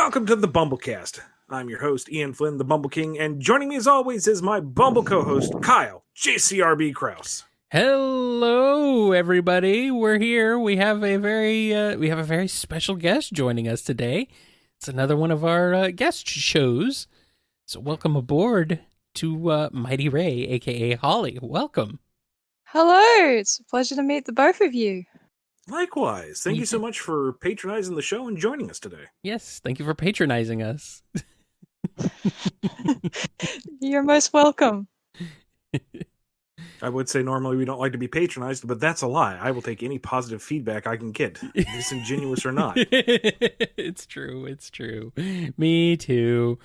Welcome to the BumbleKast. I'm your host, Ian Flynn, the Bumble King, and joining me as always is my Bumble co-host, Kyle, JCRB Krause. Hello, everybody. We're here. We have a very special guest joining us today. It's another one of our guest shows. So welcome aboard to MightyRay, aka Holly. Welcome. Hello. It's a pleasure to meet the both of you. Likewise. Thank you so much for patronizing the show and joining us today. Yes, thank you for patronizing us. You're most welcome. I would say normally we don't like to be patronized, but that's a lie. I will take any positive feedback I can get, disingenuous or not. It's true. Me too.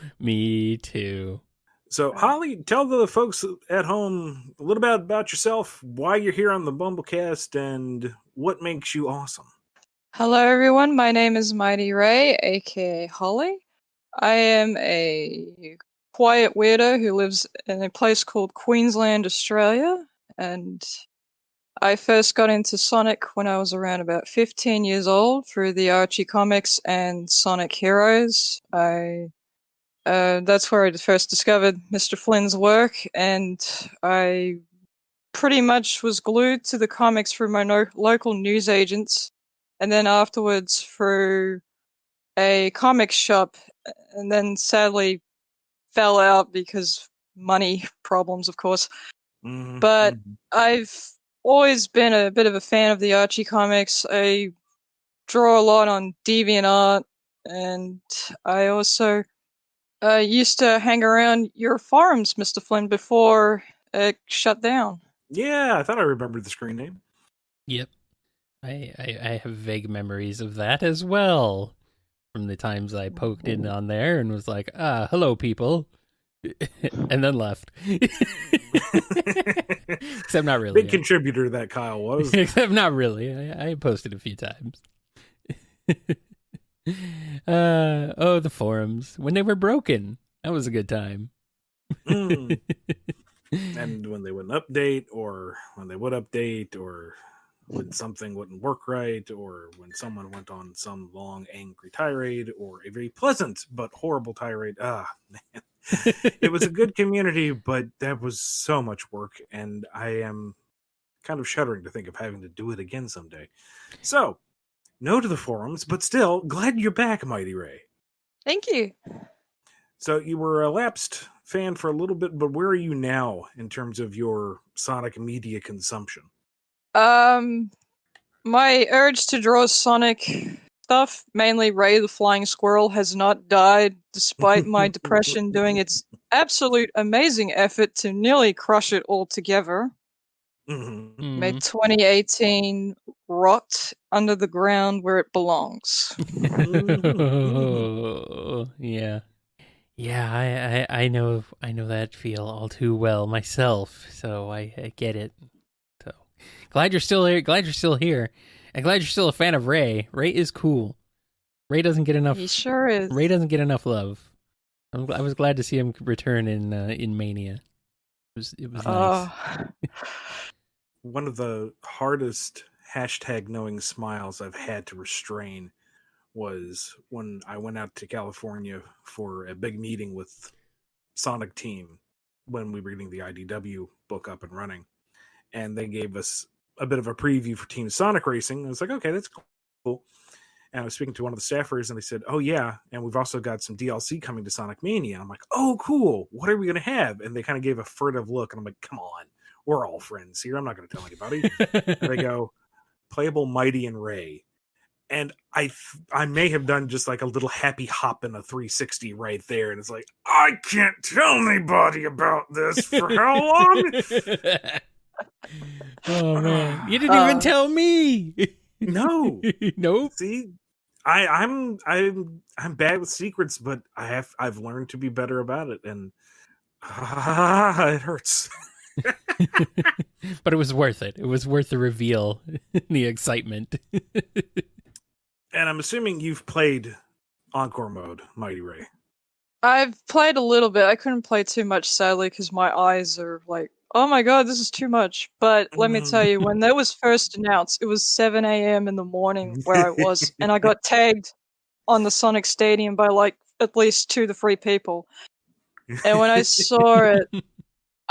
So, Holly, tell the folks at home a little bit about yourself, why you're here on the BumbleKast, and what makes you awesome. Hello, everyone. My name is MightyRay, aka Holly. I am a quiet weirdo who lives in a place called Queensland, Australia, and I first got into Sonic when I was around about 15 years old through the Archie comics and Sonic Heroes. That's where I first discovered Mr. Flynn's work, and I pretty much was glued to the comics through my local newsagents, and then afterwards through a comic shop, and then sadly fell out because money problems, of course. Mm-hmm. But I've always been a bit of a fan of the Archie comics. I draw a lot on DeviantArt, and I also used to hang around your forums, Mr. Flynn, before it shut down. Yeah, I thought I remembered the screen name. Yep. I have vague memories of that as well. From the times I poked in on there and was like, hello, people. And then left. Except not really. Big contributor that Kyle was. Except not really. I posted a few times. The forums. When they were broken. That was a good time. And when they wouldn't update, or when they would update, or when something wouldn't work right, or when someone went on some long, angry tirade, or a very pleasant but horrible tirade. Man. It was a good community, but that was so much work, and I am kind of shuddering to think of having to do it again someday. So, no to the forums, but still, glad you're back, MightyRay. Thank you. So, you were a lapsed fan for a little bit, but where are you now in terms of your Sonic media consumption? My urge to draw Sonic stuff, mainly Ray the Flying Squirrel, has not died, despite my depression doing its absolute amazing effort to nearly crush it altogether. Mm-hmm. May 2018 rot under the ground where it belongs. Yeah. Yeah, I know that feel all too well myself, so I get it. So glad you're still here. And glad you're still a fan of Ray. Ray is cool. Ray doesn't get enough. He sure is. Ray doesn't get enough love. I was glad to see him return in Mania. It was nice. One of the hardest #knowing smiles I've had to restrain was when I went out to California for a big meeting with Sonic Team when we were getting the IDW book up and running. And they gave us a bit of a preview for Team Sonic Racing. I was like, okay, that's cool. And I was speaking to one of the staffers, and they said, oh, yeah, and we've also got some DLC coming to Sonic Mania. And I'm like, oh, cool. What are we going to have? And they kind of gave a furtive look, and I'm like, come on. We're all friends here. I'm not going to tell anybody. And they go, playable Mighty and Ray. And I may have done just like a little happy hop in a 360 right there. And it's like, I can't tell anybody about this for how long? Oh, man. You didn't even tell me. No. Nope. See, I'm bad with secrets, but I've learned to be better about it. And it hurts. But it was worth it. It was worth the reveal, the excitement. And I'm assuming you've played Encore mode, MightyRay. I've played a little bit. I couldn't play too much, sadly, because my eyes are like, oh my god, this is too much. But let me tell you, when that was first announced, it was 7 a.m. in the morning where I was, and I got tagged on the Sonic Stadium by like at least 2 to 3 people. And when I saw it,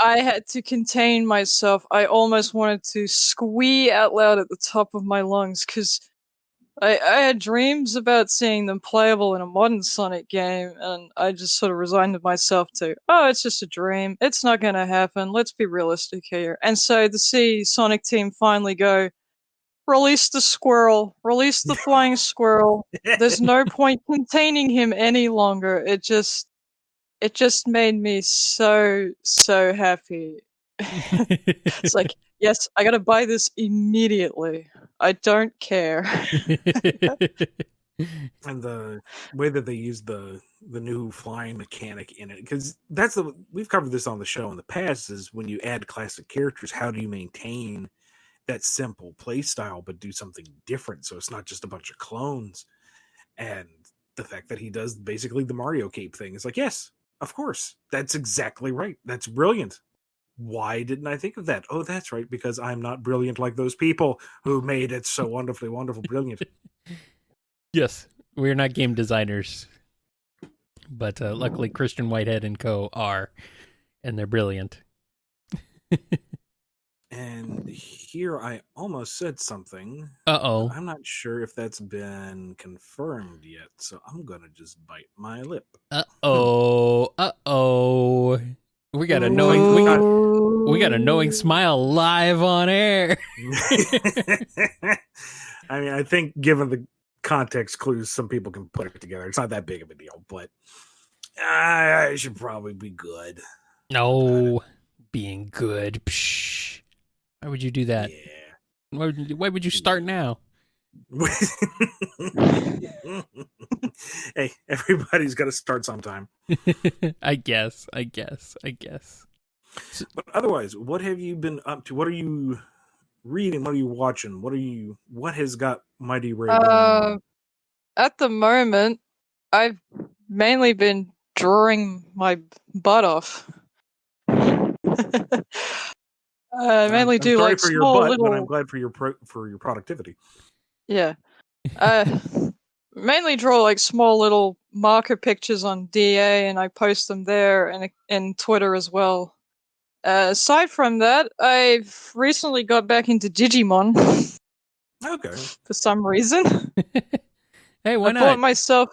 I had to contain myself. I almost wanted to squee out loud at the top of my lungs because I had dreams about seeing them playable in a modern Sonic game, and I just sort of resigned myself to, oh, it's just a dream. It's not going to happen. Let's be realistic here. And so to see Sonic Team finally go, release the squirrel, release the flying squirrel. There's no point containing him any longer. It just made me so happy. It's like, yes, I gotta buy this immediately. I don't care. And the way that they use the new flying mechanic in it, because we've covered this on the show in the past, is when you add classic characters, how do you maintain that simple play style but do something different so it's not just a bunch of clones? And the fact that he does basically the Mario cape thing is like, yes, of course, that's exactly right, that's brilliant. Why didn't I think of that? Oh, that's right, because I'm not brilliant like those people who made it so wonderfully wonderful brilliant. Yes, we're not game designers, but luckily Christian Whitehead and co are, and they're brilliant. And here I almost said something. Uh-oh. I'm not sure if that's been confirmed yet, so I'm gonna just bite my lip. Uh-oh. We got a knowing smile live on air. I mean, I think given the context clues, some people can put it together. It's not that big of a deal, but I should probably be good. No, being good. Psh. Why would you do that? Yeah. Why would you start now? Hey, everybody's got to start sometime. I guess. But otherwise, what have you been up to? What are you reading? What are you watching? What has got Mighty Ray going on? At the moment, I've mainly been drawing my butt off. Mainly I'm do sorry like for your small butt, little. but I'm glad for your productivity. Yeah. Mainly draw like small little marker pictures on DA, and I post them there and in Twitter as well. Aside from that, I've recently got back into Digimon Okay. for some reason. Hey, why I bought not? myself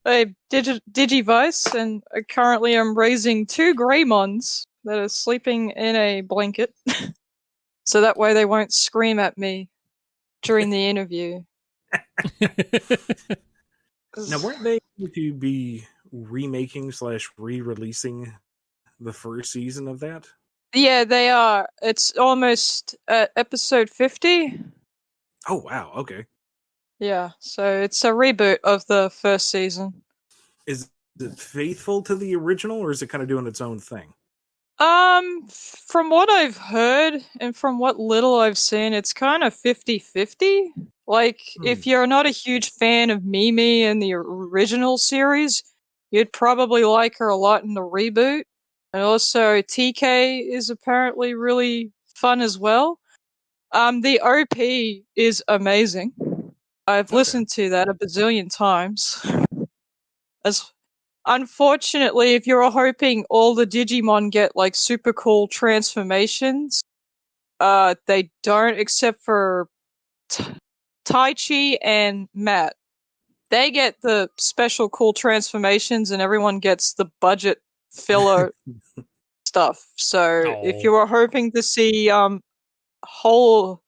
a Digivice, and I currently am raising 2 Greymons that are sleeping in a blanket, so that way they won't scream at me during the interview. Now, weren't they going to be remaking / re-releasing the first season of that? Yeah, they are. It's almost episode 50. Oh, wow. Okay. Yeah, so it's a reboot of the first season. Is it faithful to the original, or is it kind of doing its own thing? From what I've heard and from what little I've seen, it's kind of 50-50. Like, if you're not a huge fan of Mimi and the original series, you'd probably like her a lot in the reboot. And also, TK is apparently really fun as well. The OP is amazing. I've listened to that a bazillion times. As unfortunately, if you're hoping all the Digimon get like super cool transformations, they don't, except for Taichi and Matt. They get the special cool transformations, and everyone gets the budget filler stuff. So if you were hoping to see whole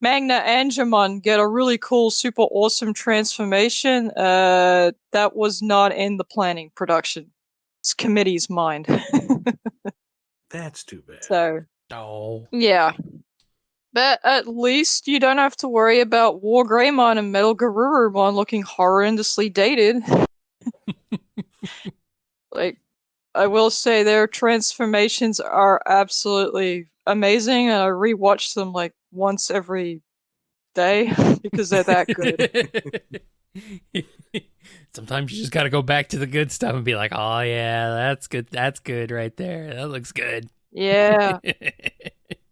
Magna Angemon get a really cool, super awesome transformation, that was not in the planning production. It's committee's mind. That's too bad. So, yeah. But at least you don't have to worry about War Greymon and Metal Garurumon looking horrendously dated. Like, I will say their transformations are absolutely amazing, and I rewatch them like once every day because they're that good. Sometimes you just got to go back to the good stuff and be like, oh yeah, that's good right there, that looks good. Yeah.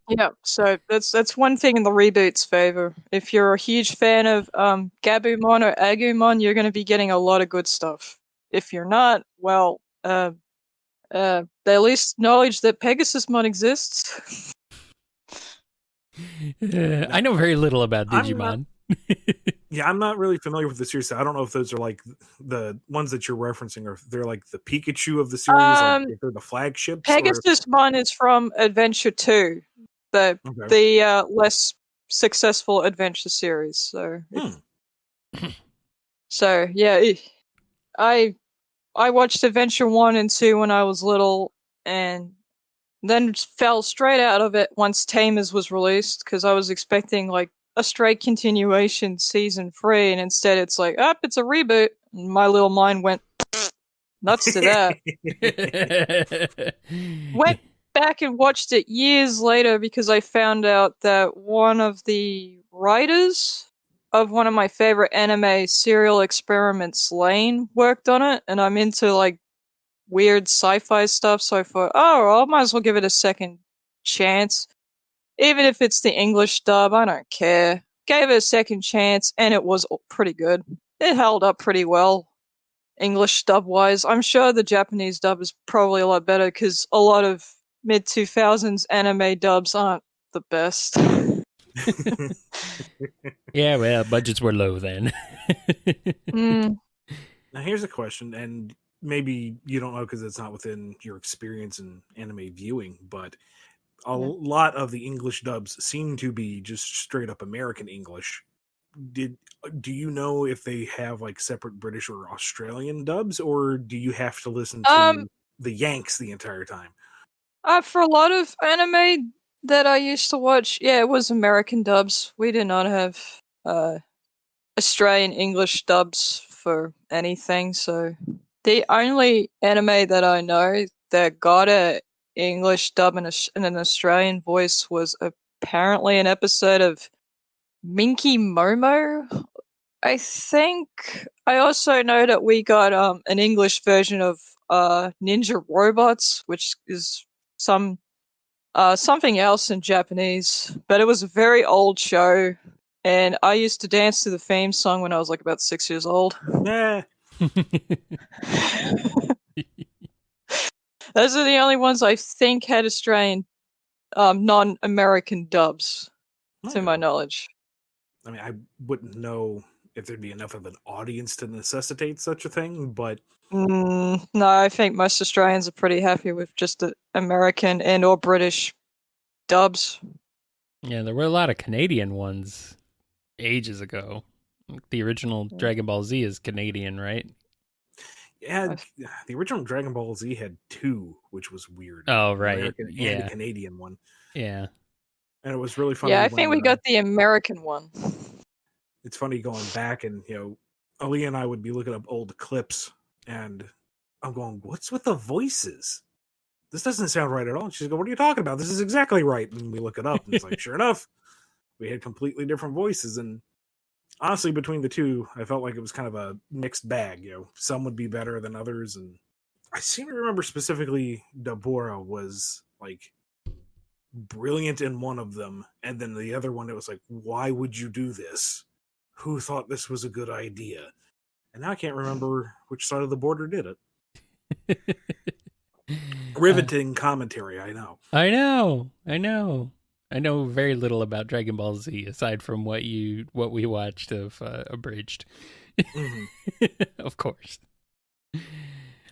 Yeah, so that's one thing in the reboot's favor. If you're a huge fan of Gabumon or Agumon, you're going to be getting a lot of good stuff. If you're not, well, they at least acknowledge that Pegasusmon exists. I know very little about I'm not. Digimon. Yeah, I'm not really familiar with the series. I don't know if those are like the ones that you're referencing, or if they're like the Pikachu of the series, like if they're the flagships, or Pegasusmon is from Adventure 2, the okay. the less successful adventure series. So, yeah, I watched Adventure 1 and 2 when I was little, and then fell straight out of it once Tamers was released, because I was expecting like a straight continuation season 3, and instead it's like, it's a reboot. And my little mind went nuts to that. Went back and watched it years later because I found out that one of the writers of one of my favorite anime, Serial Experiments Lane, worked on it, and I'm into like weird sci-fi stuff, so I thought, I might as well give it a second chance. Even if it's the English dub, I don't care. Gave it a second chance, and it was pretty good. It held up pretty well, English dub-wise. I'm sure the Japanese dub is probably a lot better, because a lot of mid-2000s anime dubs aren't the best. Yeah, well, budgets were low then. Now here's a question, and maybe you don't know because it's not within your experience in anime viewing, but a lot of the English dubs seem to be just straight up American English. Do you know if they have like separate British or Australian dubs, or do you have to listen Um, to the Yanks the entire time? for a lot of anime that I used to watch, yeah, it was American dubs. We did not have Australian English dubs for anything, so the only anime that I know that got a English dub and an Australian voice was apparently an episode of Minky Momo, I think. I also know that we got an English version of Ninja Robots, which is something else in Japanese, but it was a very old show, and I used to dance to the theme song when I was like about 6 years old. Yeah. Those are the only ones I think had Australian non-American dubs, to my Okay. knowledge. I mean, I wouldn't know if there'd be enough of an audience to necessitate such a thing, but No, I think most Australians are pretty happy with just the American and or British dubs. Yeah, there were a lot of Canadian ones ages ago. The original Dragon Ball Z is Canadian, right? yeah, the original Dragon Ball Z had two, which was weird. Oh, An right. American and a Yeah. Canadian one. Yeah. And it was really funny Yeah, I when think we got the American one. it's funny going back and, Ali and I would be looking up old clips and I'm going, what's with the voices? This doesn't sound right at all. And she's going, what are you talking about? This is exactly right. And we look it up and it's like, sure enough, we had completely different voices. And honestly, between the two, I felt like it was kind of a mixed bag. Some would be better than others. And I seem to remember specifically Deborah was like brilliant in one of them. And then the other one, it was like, why would you do this? Who thought this was a good idea? And now I can't remember which side of the border did it. Riveting commentary, I know. I know. I know very little about Dragon Ball Z aside from what we watched of abridged. Mm-hmm. Of course.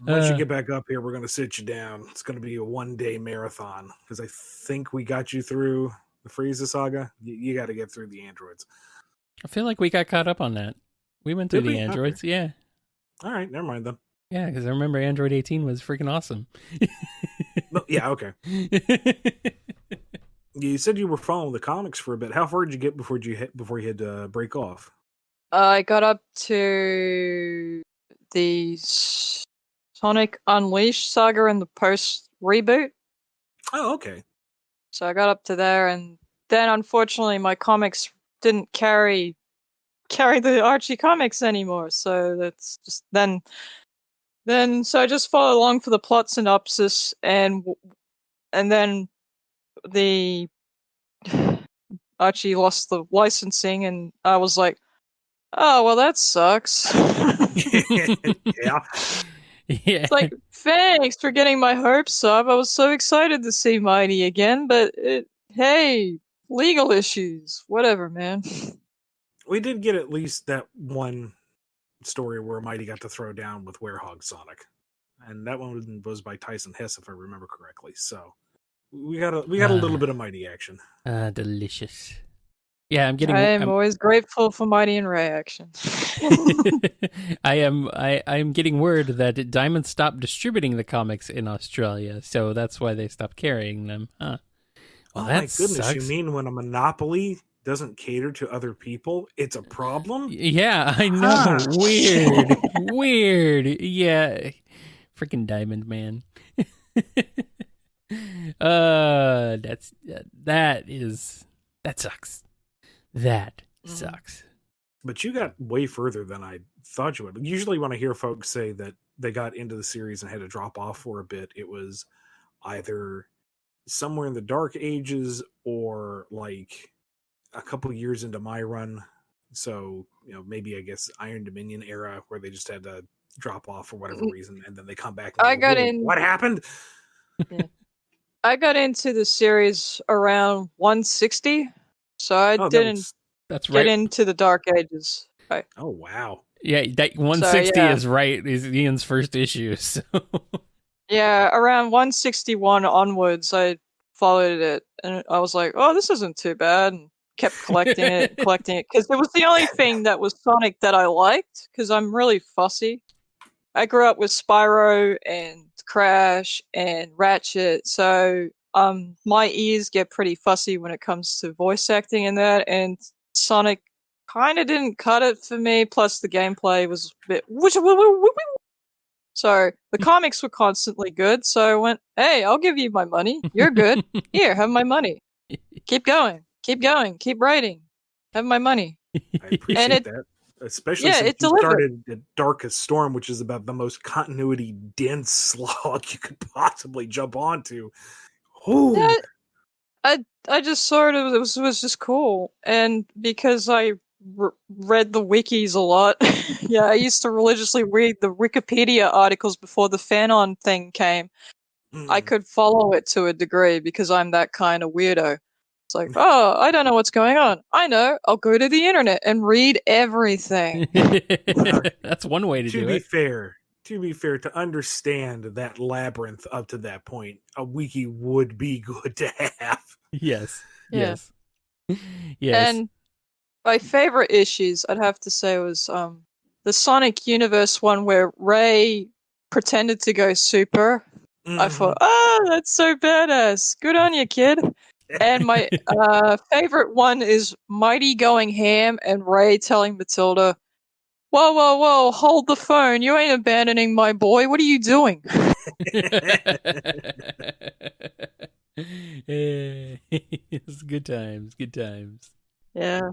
Once you get back up here, we're going to sit you down. It's going to be a 1-day marathon because I think we got you through the Frieza saga. You got to get through the androids. I feel like we got caught up on that. We went through Did the we? androids, Okay. yeah. All right, never mind then. Yeah, because I remember Android 18 was freaking awesome. No, yeah, okay. You said you were following the comics for a bit. How far did you get before you had to break off? I got up to the Sonic Unleashed saga and the post reboot. Oh, okay. So I got up to there, and then unfortunately my comics didn't carry the Archie comics anymore. So that's just then so I just follow along for the plot synopsis, and then the Archie lost the licensing, and I was like, oh, well, that sucks. Yeah. Yeah. It's like, thanks for getting my hopes up. I was so excited to see Mighty again, but hey, legal issues. Whatever, man. We did get at least that one story where Mighty got to throw down with Werehog Sonic. And that one was by Tyson Hess, if I remember correctly. So we got a little bit of Mighty action. Delicious. Yeah, I'm getting. I am always grateful for Mighty and Ray action. I'm getting word that Diamond stopped distributing the comics in Australia, so that's why they stopped carrying them. Huh. Well, oh that my goodness! sucks. You mean when a monopoly doesn't cater to other people, it's a problem? Yeah, I know. Weird. Weird. Yeah. Freaking Diamond Man. That sucks. That sucks. But you got way further than I thought you would. Usually when I hear folks say that they got into the series and had to drop off for a bit, it was either somewhere in the Dark Ages or like a couple years into my run. So, maybe I guess Iron Dominion era where they just had to drop off for whatever reason, and then they come back and what happened? Yeah. I got into the series around 160, so I didn't that's get into the Dark Ages. Right. Oh, wow. Yeah, that 160 is right. Is Ian's first issue. So. Yeah, around 161 onwards, I followed it, and I was like, "Oh, this isn't too bad," and kept collecting it, because it was the only thing that was Sonic that I liked. Because I'm really fussy. I grew up with Spyro and Crash and Ratchet, so my ears get pretty fussy when it comes to voice acting and that. And Sonic kind of didn't cut it for me. Plus, the gameplay was a bit. So the comics were constantly good. So I went, "Hey, I'll give you my money. You're good. Here, have my money. Keep going. Keep writing. Have my money." I appreciate that. Especially since you started at Darkest Storm, which is about the most continuity dense slog you could possibly jump onto. Ooh. Yeah, I just sort of it was just cool, and because I read the wikis a lot, yeah, I used to religiously read the Wikipedia articles before the Fanon thing came. I could follow it to a degree because I'm that kind of weirdo. It's like, oh, I don't know what's going on. I know. I'll go to the internet and read everything. That's one way to do it. To be fair, to understand that labyrinth up to that point, a wiki would be good to have. Yes. Yeah. Yes. And my favorite issues, I'd have to say, was the Sonic Universe one where Ray pretended to go super. I thought, that's so badass. Good on you, kid. And my favorite one is Mighty going ham and Ray telling Matilda, whoa, whoa, whoa, hold the phone. You ain't abandoning my boy. What are you doing? It's good times. Yeah.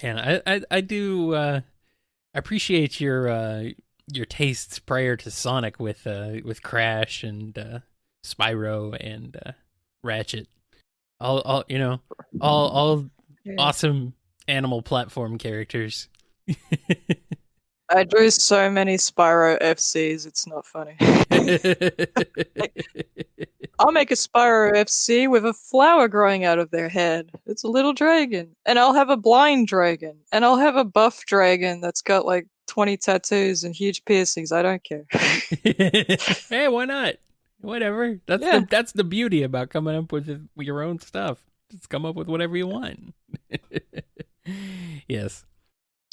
And I do appreciate your tastes prior to Sonic with Crash and Spyro and Ratchet. All awesome animal platform characters. I drew so many Spyro FCs, it's not funny. I'll make a Spyro FC with a flower growing out of their head. It's a little dragon. And I'll have a blind dragon. And I'll have a buff dragon that's got like 20 tattoos and huge piercings. I don't care. Hey, why not? Whatever. That's the beauty about coming up with your own stuff. Just come up with whatever you want. Yes.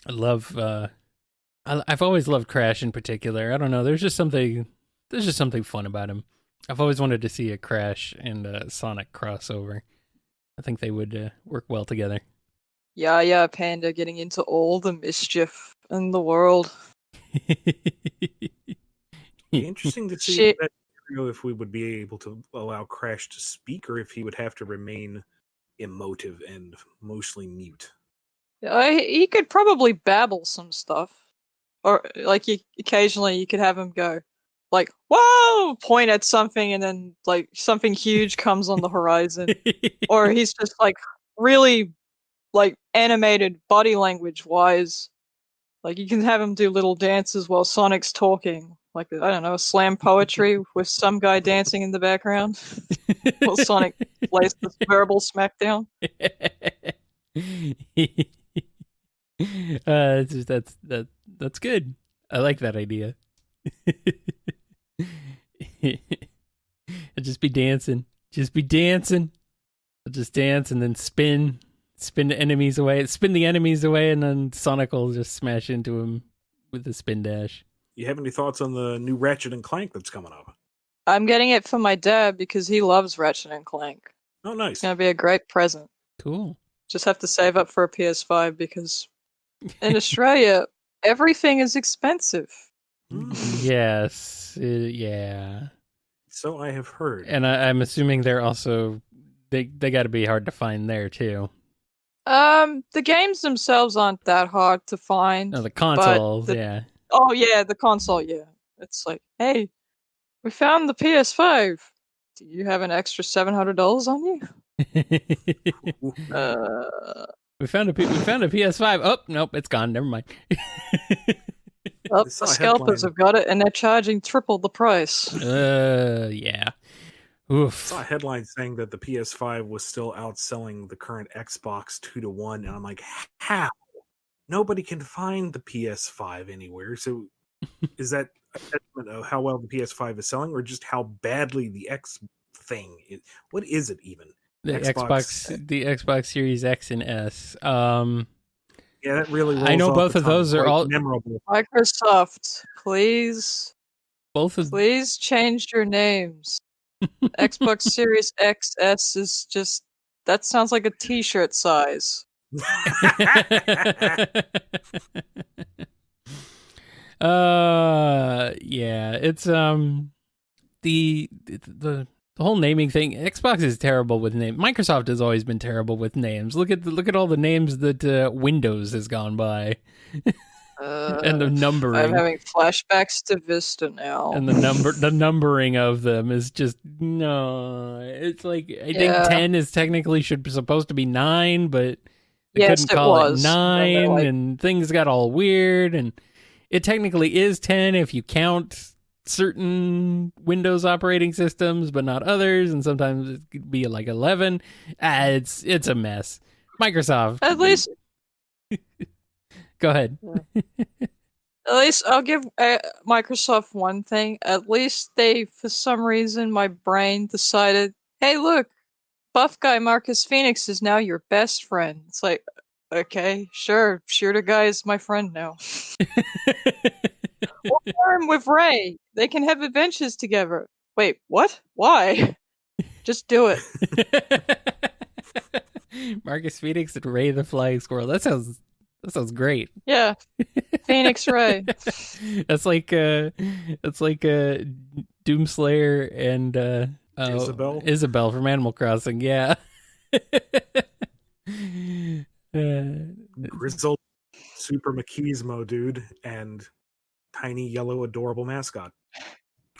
I love I've always loved Crash in particular. I don't know, there's just something fun about him. I've always wanted to see a Crash and a Sonic crossover. I think they would work well together. Yeah, Panda getting into all the mischief in the world. Interesting to see if we would be able to allow Crash to speak, or if he would have to remain emotive and mostly mute. He could probably babble some stuff, or like occasionally you could have him go, like, "Whoa!" point at something, and then like something huge comes on the horizon, or he's just like really like animated body language wise. Like you can have him do little dances while Sonic's talking. Like I don't know, slam poetry with some guy dancing in the background while Sonic plays this verbal smackdown. That's good. I like that idea. I'll just be dancing. Just be dancing. I'll just dance and then spin the enemies away. Spin the enemies away, and then Sonic will just smash into him with the spin dash. You have any thoughts on the new Ratchet and Clank that's coming up? I'm getting it for my dad because he loves Ratchet and Clank. Oh, It's nice. gonna be a great present. Cool. Just have to save up for a PS5 because in Australia everything is expensive. Yes. Yeah. So I have heard. And I'm assuming they're also they got to be hard to find there too. The games themselves aren't that hard to find. No, the consoles, yeah. Oh yeah, the console, yeah. It's like, hey, we found the PS5. Do you have an extra $700 on you? We found a PS5. Oh, nope, it's gone. Never mind. Oh, I saw the a scalpers headline. have got it, and they're charging triple the price. Yeah. Oof. I saw a headline saying that the PS5 was still outselling the current Xbox 2-1, and I'm like, how? Nobody can find the PS5 anywhere. So is that a testament of how well the PS5 is selling, or just how badly the X thing is? What is it even? The Xbox Series X and S. Yeah, that really rolls I know off both the of tongue. those are Quite all memorable. Microsoft, please change your names. Xbox Series XS is just, that sounds like a t-shirt size. Yeah, it's the whole naming thing. Xbox is terrible with names. Microsoft has always been terrible with names. Look at all the names that Windows has gone by. And the numbering. I'm having flashbacks to Vista now. And the numbering of them is just no. It's like I think 10 is technically supposed to be 9, but they couldn't call it 9, and things got all weird. And it technically is 10 if you count certain Windows operating systems, but not others. And sometimes it could be like 11. It's a mess. Microsoft, at least. Go ahead. At least I'll give Microsoft one thing. At least they, for some reason, my brain decided, hey, look, buff guy Marcus Phoenix is now your best friend. It's like, okay, sure, shooter guy is my friend now. Or pair him with Ray. They can have adventures together. Wait, what? Why? Just do it. Marcus Phoenix and Ray the Flying Squirrel. That sounds great. Yeah, Phoenix Ray. That's like Doomslayer and Isabel from Animal Crossing. Yeah. Grizzled Super Machismo dude and tiny yellow adorable mascot.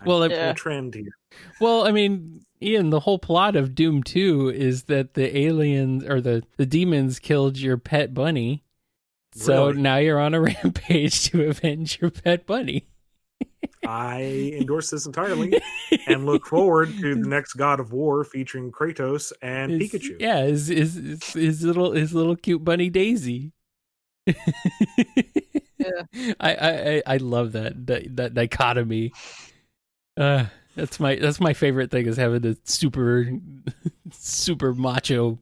Well, a trend here. Well, I mean, Ian, the whole plot of Doom 2 is that the aliens or the demons killed your pet bunny. So Really? now you're on a rampage to avenge your pet bunny. I endorse this entirely and look forward to the next God of War featuring Kratos and Pikachu. Yeah, his little cute bunny Daisy. Yeah. I love that dichotomy. That's my favorite thing is having the super macho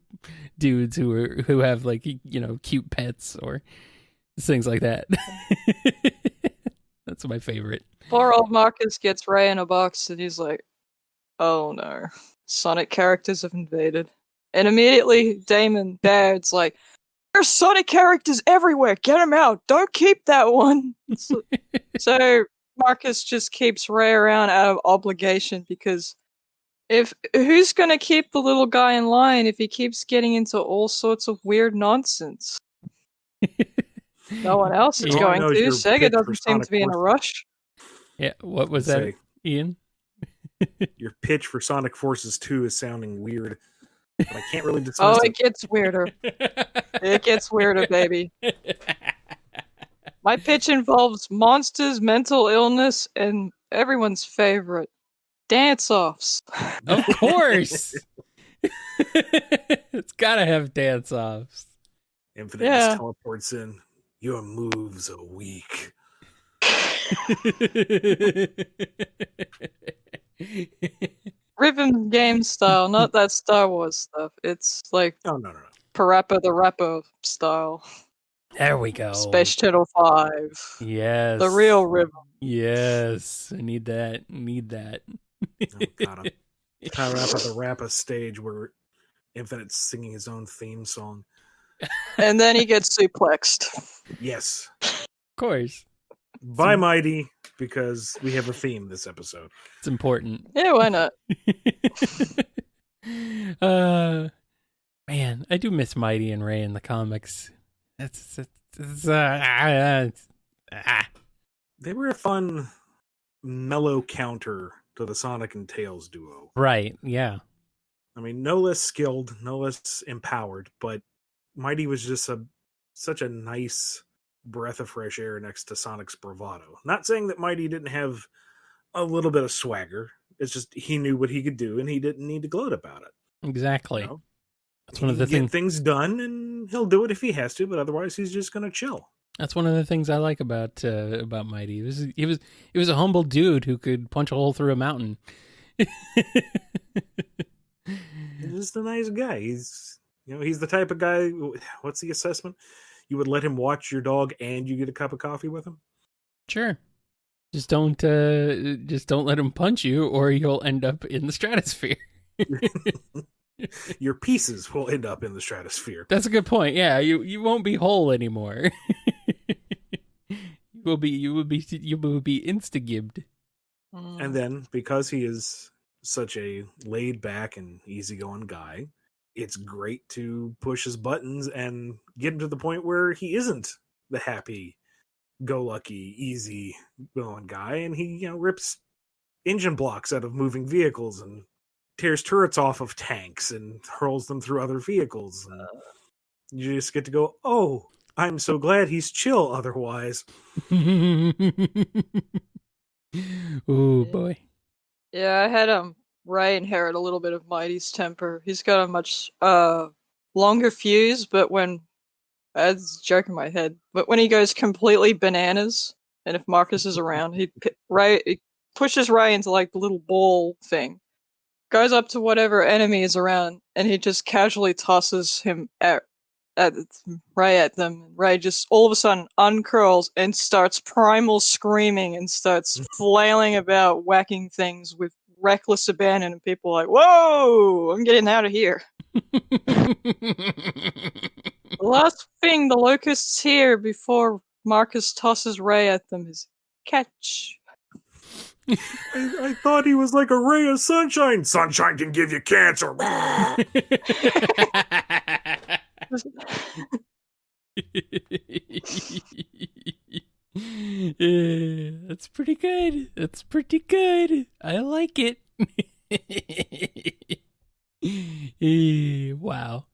dudes who have like cute pets or things like that. That's my favorite. Poor old Marcus gets Ray in a box and he's like, oh no, Sonic characters have invaded. And immediately Damon Baird's like, there's Sonic characters everywhere, get them out, don't keep that one. So Marcus just keeps Ray around out of obligation because who's going to keep the little guy in line if he keeps getting into all sorts of weird nonsense? No one else is going to. Sega doesn't seem to be in a rush. Yeah, what was that, Ian? Your pitch for Sonic Forces 2 is sounding weird. but I can't really dismiss Oh, it. it gets weirder. It gets weirder, baby. My pitch involves monsters, mental illness, and everyone's favorite, dance-offs. Of course. It's gotta have dance offs. Infinite just Yeah. teleports in. Your moves are weak. Rhythm game style, not that Star Wars stuff. It's like Oh, no. Parappa the Rapper style. There we go. Space Channel 5. Yes. The real rhythm. Yes. I need that. Oh, God. Parappa the Rappa stage where Infinite's singing his own theme song. And then he gets suplexed. Yes. Of course. By Mighty, because we have a theme this episode. It's important. Yeah, why not? Man, I do miss Mighty and Ray in the comics. It's They were a fun, mellow counter to the Sonic and Tails duo. right, yeah. I mean, no less skilled, no less empowered, but Mighty was just such a nice breath of fresh air next to Sonic's bravado. Not saying that Mighty didn't have a little bit of swagger. It's just he knew what he could do, and he didn't need to gloat about it. Exactly. You know? That's one of the get things done, and he'll do it if he has to. But otherwise, he's just going to chill. That's one of the things I like about Mighty. He was a humble dude who could punch a hole through a mountain. He's just a nice guy. He's the type of guy. What's the assessment? You would let him watch your dog, and you get a cup of coffee with him. Sure. Just don't let him punch you, or you'll end up in the stratosphere. Your pieces will end up in the stratosphere. That's a good point. Yeah, you won't be whole anymore. you will be instagibbed. And then, because he is such a laid-back and easygoing guy, it's great to push his buttons and get him to the point where he isn't the happy-go-lucky, easy-going guy, and he, rips engine blocks out of moving vehicles and tears turrets off of tanks and hurls them through other vehicles. And you just get to go, oh, I'm so glad he's chill otherwise. Oh boy. Yeah, I had Ray inherit a little bit of Mighty's temper. He's got a much longer fuse, but that's a joke in my head. But when he goes completely bananas, and if Marcus is around, he pushes Ray into like the little ball thing, goes up to whatever enemy is around, and he just casually tosses him at Ray at them. Ray just all of a sudden uncurls and starts primal screaming and starts flailing about, whacking things with reckless abandon, and people are like, whoa, I'm getting out of here. The last thing the locusts hear before Marcus tosses Ray at them is catch. I thought he was like a ray of sunshine. Sunshine can give you cancer. That's pretty good. That's pretty good. I like it. Wow.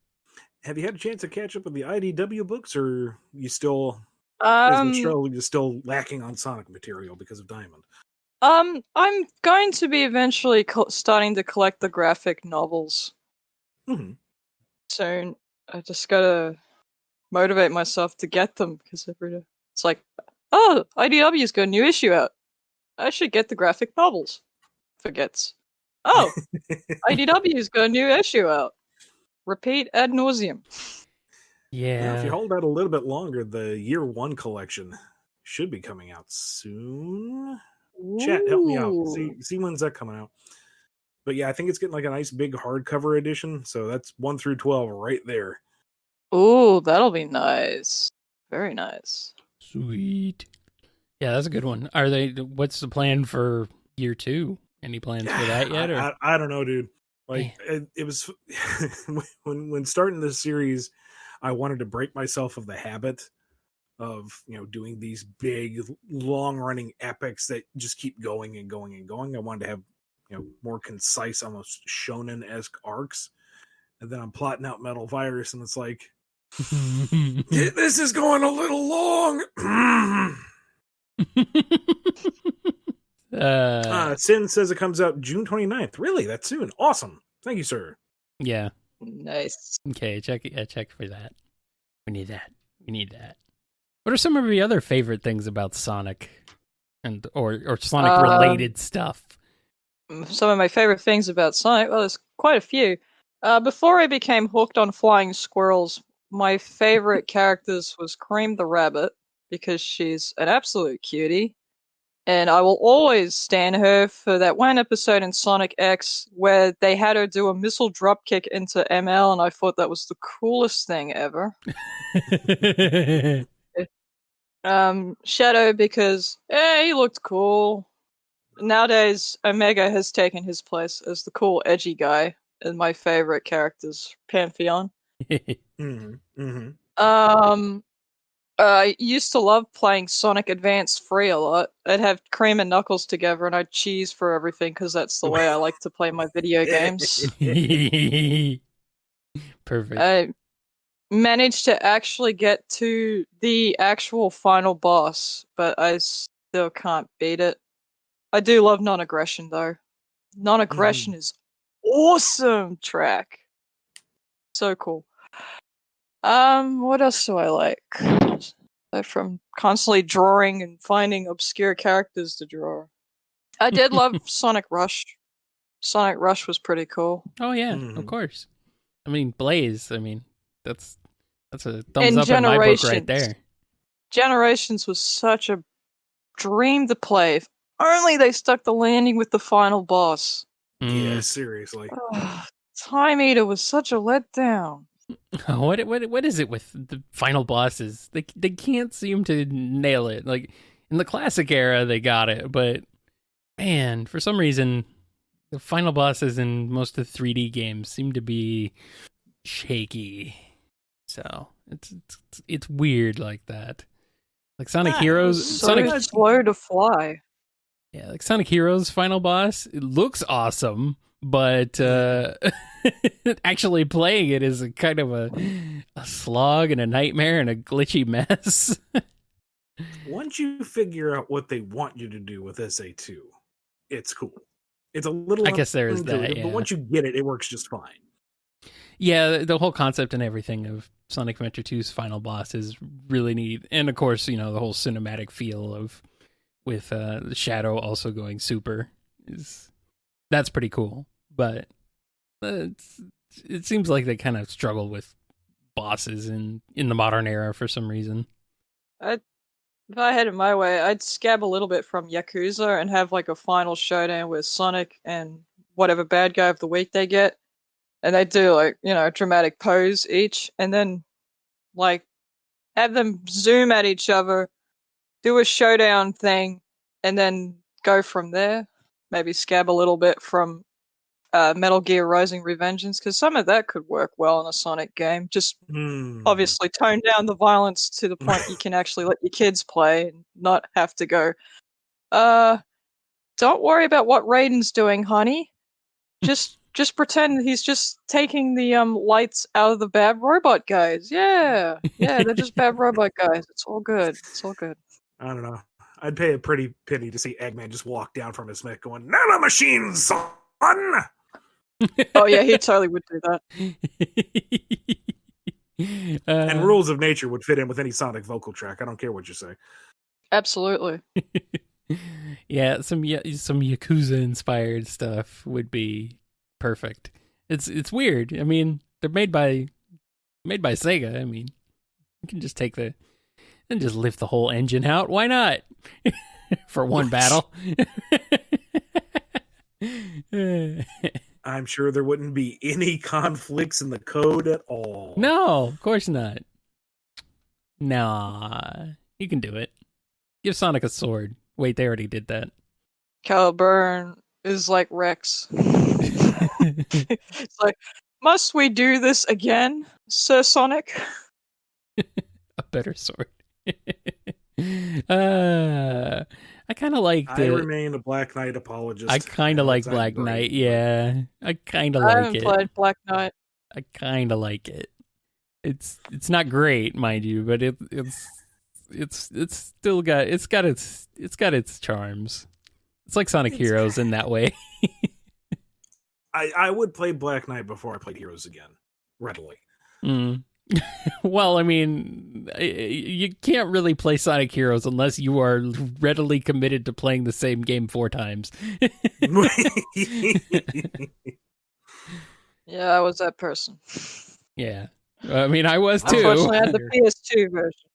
Have you had a chance to catch up with the IDW books, or you still, as a show, you're still lacking on Sonic material because of Diamond? I'm going to be eventually starting to collect the graphic novels soon. I just gotta motivate myself to get them, because it's like, oh, IDW's got a new issue out. I should get the graphic novels. Forgets. Oh, IDW's got a new issue out. Repeat ad nauseum. Yeah. If you hold out a little bit longer, the Year 1 collection should be coming out soon. Ooh. Chat, help me out. See when's that coming out. But yeah, I think it's getting like a nice big hardcover edition. So that's 1 through 12 right there. Ooh, that'll be nice. Very nice. Sweet. Yeah, that's a good one. What's the plan for Year 2? Any plans for that yet? Or? I don't know, dude. Like it was when starting this series, I wanted to break myself of the habit of doing these big, long-running epics that just keep going and going and going. I wanted to have more concise, almost shonen-esque arcs. And then I'm plotting out Metal Virus, and it's like, this is going a little long. Sin says it comes out June 29th. Really? That's soon. Awesome. Thank you, sir. Yeah. Nice. Okay, check for that. We need that. What are some of your other favorite things about Sonic and or Sonic related stuff? Some of my favorite things about Sonic, well, there's quite a few. Before I became hooked on flying squirrels, my favorite characters was Cream the Rabbit, because she's an absolute cutie. And I will always stand her for that one episode in Sonic X where they had her do a missile dropkick into ML, and I thought that was the coolest thing ever. Shadow, because he looked cool. Nowadays, Omega has taken his place as the cool, edgy guy in my favorite characters pantheon. I used to love playing Sonic Advance Free a lot. I'd have Cream and Knuckles together, and I'd cheese for everything because that's the way I like to play my video games. Perfect. I managed to actually get to the actual final boss, but I still can't beat it. I do love non-aggression, though. Non-aggression is awesome track. So cool. What else do I like? From constantly drawing and finding obscure characters to draw. I did love Sonic Rush. Sonic Rush was pretty cool. Oh yeah, of course. I mean, Blaze. I mean, that's a thumbs up in my book right there. Generations was such a dream to play. If only they stuck the landing with the final boss. Yeah, seriously. Time Eater was such a letdown. What is it with the final bosses? They can't seem to nail it. Like in the classic era, they got it, but man, for some reason, the final bosses in most of the 3D games seem to be shaky. So it's weird like that. Like Sonic Heroes, Sonic slow to fly. Yeah, like Sonic Heroes final boss, it looks awesome, but actually playing it is a kind of a slog and a nightmare and a glitchy mess. Once you figure out what they want you to do with SA2, it's cool. It's a little, I guess there is that, yeah. But once you get it, it works just fine. Yeah, the whole concept and everything of Sonic Adventure 2's final boss is really neat. And of course, you know, the whole cinematic feel of with the Shadow also going super that's pretty cool. But it seems like they kind of struggle with bosses in the modern era for some reason. If I had it my way, I'd scab a little bit from Yakuza and have like a final showdown with Sonic and whatever bad guy of the week they get. And they do like, you know, a dramatic pose each, and then like have them zoom at each other, do a showdown thing, and then go from there. Maybe scab a little bit from Metal Gear Rising: Revengeance, because some of that could work well in a Sonic game. Just obviously tone down the violence to the point you can actually let your kids play and not have to go, don't worry about what Raiden's doing, honey. Just pretend he's just taking the lights out of the bad robot guys. Yeah, they're just bad robot guys. It's all good. It's all good. I don't know. I'd pay a pretty penny to see Eggman just walk down from his mech going, "Nano machines, son!" Oh yeah, he totally would do that. And Rules of Nature would fit in with any Sonic vocal track. I don't care what you say. Absolutely. Yeah, some Yakuza-inspired stuff would be perfect. It's weird. I mean, they're made by Sega. I mean, you can just take and just lift the whole engine out. Why not? For one battle. I'm sure there wouldn't be any conflicts in the code at all. No, of course not. Nah, you can do it. Give Sonic a sword. Wait, they already did that. Caliburn is like Rex. It's like, must we do this again, Sir Sonic? A better sword. I kind of like. I remain a Black Knight apologist. I kind of like Black Knight. Yeah, I kind of like it. I haven't played Black Knight. I kind of like it. It's not great, mind you, but it's still got its charms. It's like Sonic Heroes in that way. I would play Black Knight before I played Heroes again, readily. Mm. Well, I mean, you can't really play Sonic Heroes unless you are readily committed to playing the same game 4 times. Yeah, I was that person. Yeah. I mean, I was too. Unfortunately, I had the PS2 version.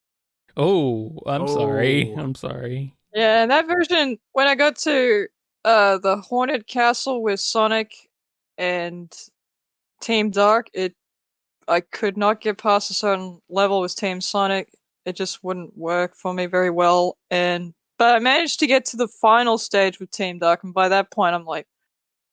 Oh, I'm sorry. I'm sorry. Yeah, and that version, when I got to the Haunted Castle with Sonic and Team Dark, I could not get past a certain level with Team Sonic. It just wouldn't work for me very well. But I managed to get to the final stage with Team Dark, and by that point, I'm like,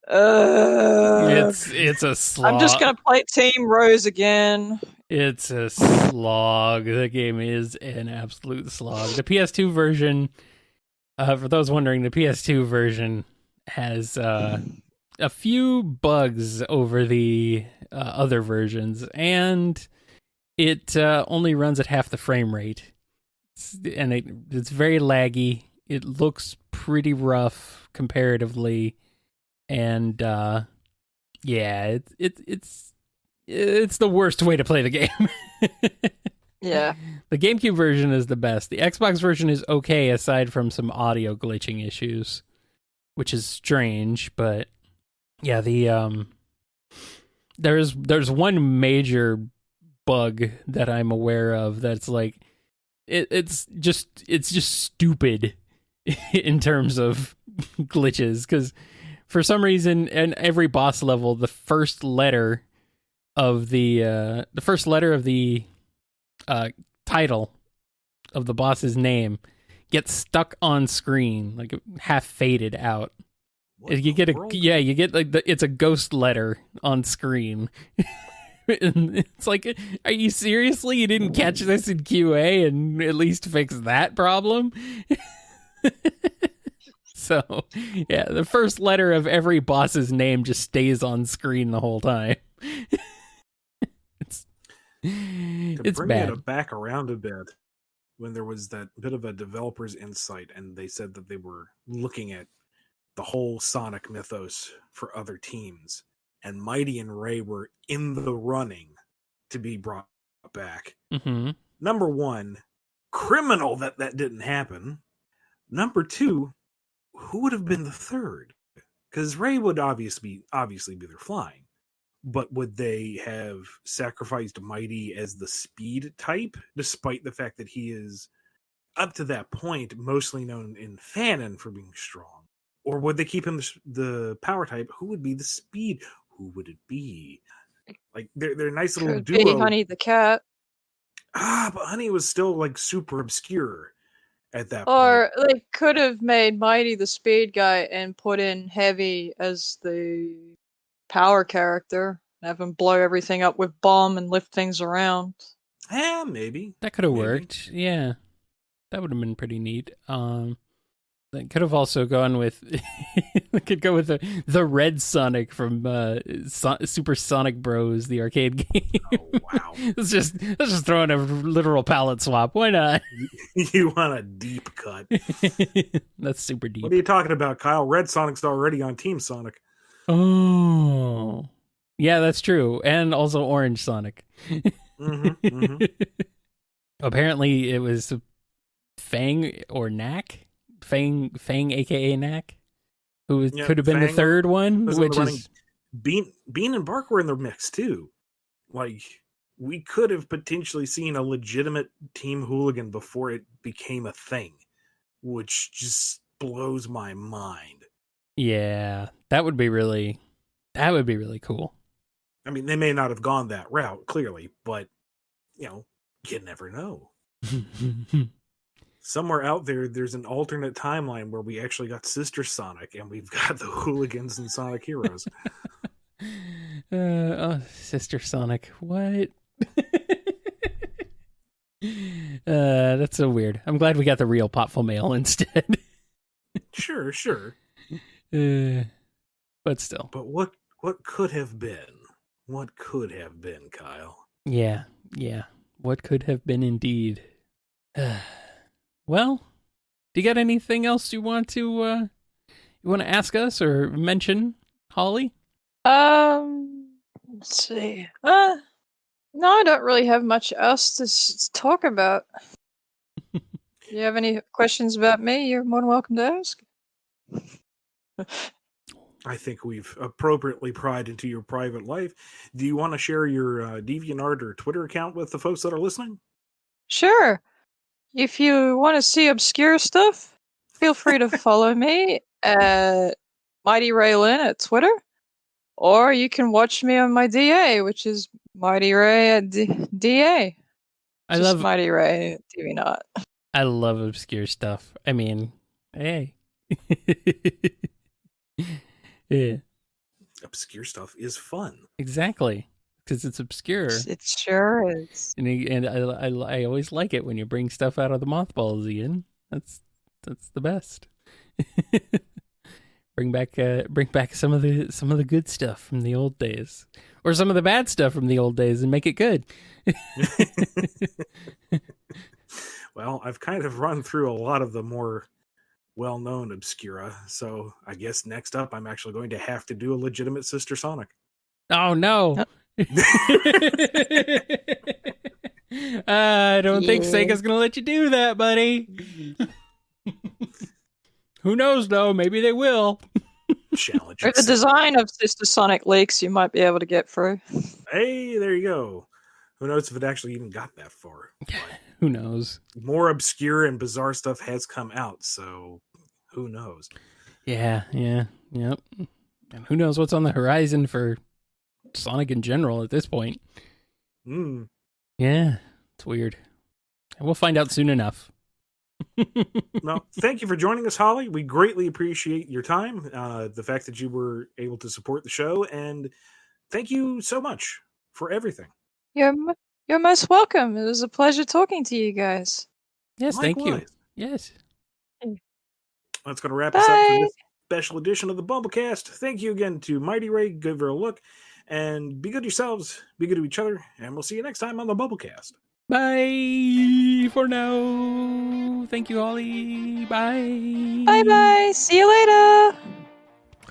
it's a slog. I'm just gonna play Team Rose again. It's a slog. The game is an absolute slog. The PS2 version, for those wondering, the PS2 version has a few bugs over the other versions, and it only runs at half the frame rate. It's very laggy. It looks pretty rough comparatively. And yeah, it's the worst way to play the game. Yeah. The GameCube version is the best. The Xbox version is okay aside from some audio glitching issues, which is strange, but yeah, there's one major bug that I'm aware of that's like it's just stupid in terms of glitches, because for some reason, in every boss level, the first letter of the title of the boss's name gets stuck on screen, like half faded out. You get like it's a ghost letter on screen. And it's like, are you seriously? You didn't catch this in QA and at least fix that problem? So, yeah, the first letter of every boss's name just stays on screen the whole time. It's bring bad. it back around a bit, when there was that bit of a developer's insight, and they said that they were looking at the whole Sonic mythos for other teams, and Mighty and Ray were in the running to be brought back. Mm-hmm. Number one, criminal that didn't happen. Number two, who would have been the third? Because Ray would obviously be their flying, but would they have sacrificed Mighty as the speed type, despite the fact that he is, up to that point, mostly known in fanon for being strong? Or would they keep him the power type? Who would be the speed? Who would it be? Like, they're nice little duo. Could be Honey the Cat. But Honey was still like super obscure at that Or point. they could have made Mighty the speed guy and put in Heavy as the power character. Have him blow everything up with bomb and lift things around. Yeah, maybe. That could have worked. Yeah. That would have been pretty neat. They could have also gone with they could go with the Red Sonic from Super Sonic Bros, the arcade game. Oh, wow. let's just throw in a literal palette swap. Why not? You want a deep cut. That's super deep. What are you talking about, Kyle? Red Sonic's already on Team Sonic. Oh. Yeah, that's true. And also Orange Sonic. Apparently it was Fang or Knack. Fang, aka Knack, who could have been Fang the third one, which is Bean and Bark were in the mix too. Like, we could have potentially seen a legitimate Team Hooligan before it became a thing, which just blows my mind. Yeah, that would be really cool. I mean, they may not have gone that route, clearly, but you never know. Somewhere out there's an alternate timeline where we actually got Sister Sonic and we've got the Hooligans and Sonic Heroes. Sister Sonic, what? That's so weird. I'm glad we got the real Potful Mail instead. Sure. But still. But what could have been? What could have been, Kyle? Yeah. What could have been indeed. Well, do you got anything else you want to ask us or mention, Holly? Let's see. No, I don't really have much else to talk about. Do you have any questions about me? You're more than welcome to ask. I think we've appropriately pried into your private life. Do you want to share your DeviantArt or Twitter account with the folks that are listening? Sure. If you want to see obscure stuff, feel free to follow me at MightyRay at Twitter, or you can watch me on my DA, which is MightyRay at DA. Just MightyRay at DeviantArt. I love obscure stuff. I mean, hey. Yeah. Obscure stuff is fun. Exactly. Because it's obscure. It sure is. And I always like it when you bring stuff out of the mothballs, Ian. That's the best. Bring back some of the good stuff from the old days, or some of the bad stuff from the old days, and make it good. Well, I've kind of run through a lot of the more well-known obscura, so I guess next up I'm actually going to have to do a legitimate Sister Sonic. Oh no. I don't think Sega's gonna let you do that, buddy. Who knows though? Maybe they will. Challenge. If the design of Sister Sonic leaks, you might be able to get through. Hey, there you go. Who knows if it actually even got that far? Who knows? More obscure and bizarre stuff has come out, so who knows? Yeah, yep. And who knows what's on the horizon for Sonic in general at this point. Yeah, it's weird. And we'll find out soon enough. Well, thank you for joining us, Holly. We greatly appreciate your time, the fact that you were able to support the show, and thank you so much for everything. You're most welcome. It was a pleasure talking to you guys. Yes, Likewise. Thank you. Yes. That's going to wrap us up for this special edition of the BumbleKast. Thank you again to MightyRay. Give her a look. And be good to yourselves, be good to each other, and we'll see you next time on the BumbleKast. Bye for now. Thank you, Holly. Bye. Bye-bye. See you later.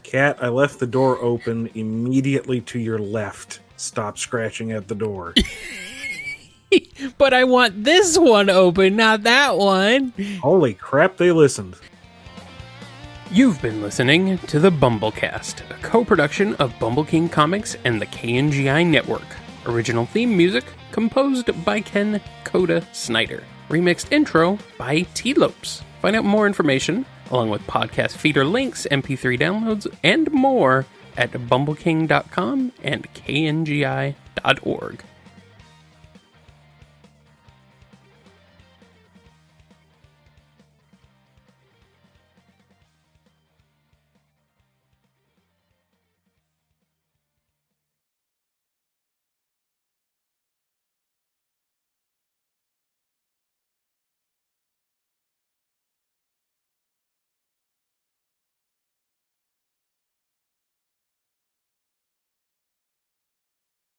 Cat, I left the door open immediately to your left. Stop scratching at the door. But I want this one open, not that one. Holy crap, they listened. You've been listening to the BumbleKast, a co-production of Bumble King Comics and the KNGI Network. Original theme music composed by Ken Coda Snyder. Remixed intro by T-Lopes. Find out more information, along with podcast feeder links, MP3 downloads, and more at bumbleking.com and kngi.org.